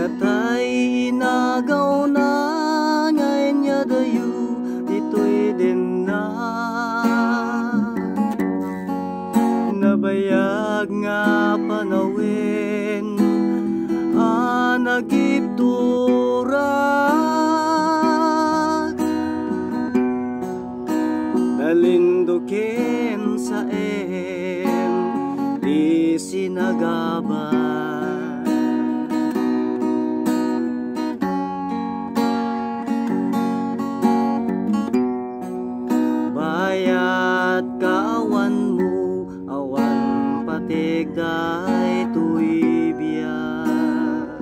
Katay inagaw na ngayon niya dayo ito'y din na nabayag nga panawin nagiptura nalindukin sa di sinagaba bayat kawan mo awan patigday tuy biyak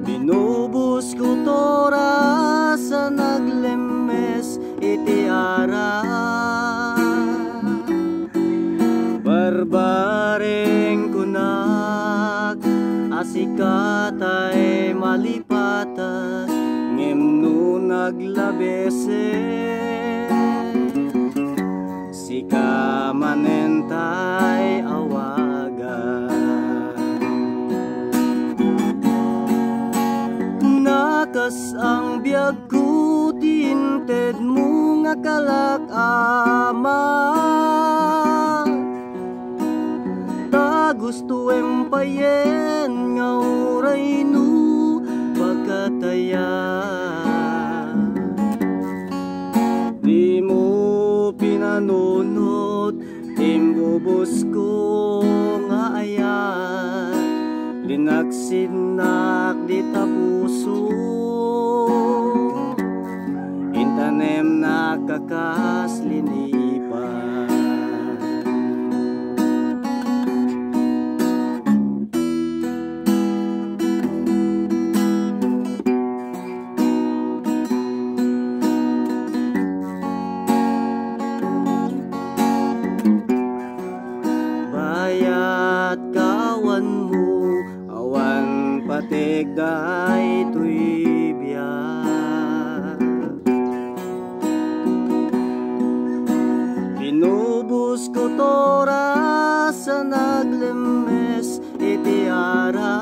binubus ko tora sa naglemes iti ara barbaring kunak asikatay malipatas ngem naglabese sika manentay awaga nakas ang biyag ko tinted mo nga kalakama ta gusto empayen nga uray no pagkataya di mo pinanunod imbubos ko nga ayan linagsinak di tapuso intanem nakakas-linipan kawan mo awan patigday tuy biyak binubus ko tora sa naglemes iti ara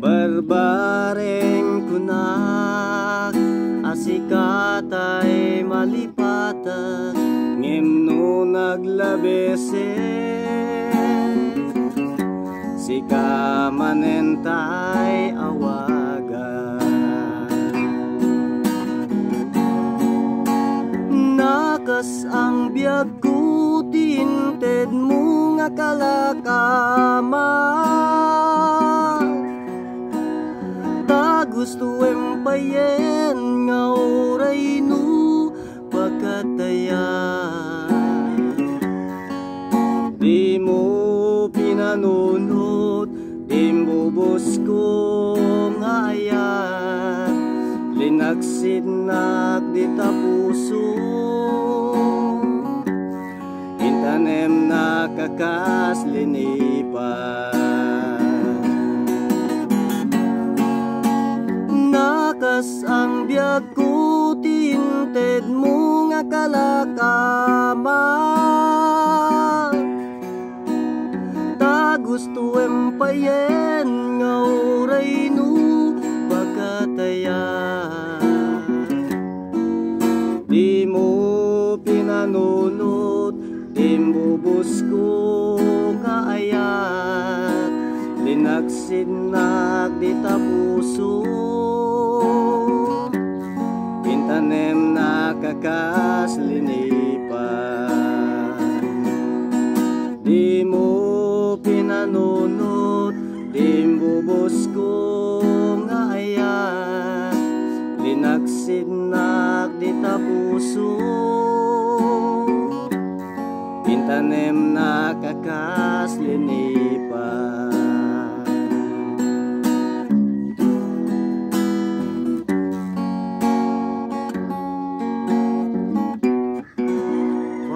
barbaring kunak asikatay malipatas ngem no naglabese sika manentay awaga nakas ang biyag ko tinted mo nga kalakama ta gusto empayen nga oray no pagkataya di mo pinanunod imbubos ko nga ayan linagsinak di tapuso intanem nakakas-linipan nakas ang biyag ko tinted mo nga kalakama ta gusto empayen nga oray no pagkataya di mo pinanunod imbubos ko nga ayat linagsinak di tapuso intanem nakakas-linipan di mo pinanunod imbubos ko nga ayan linagsinak di tapuso intanem nakakas-linipan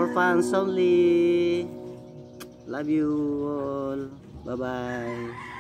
for fans only. Love you all. Bye-bye.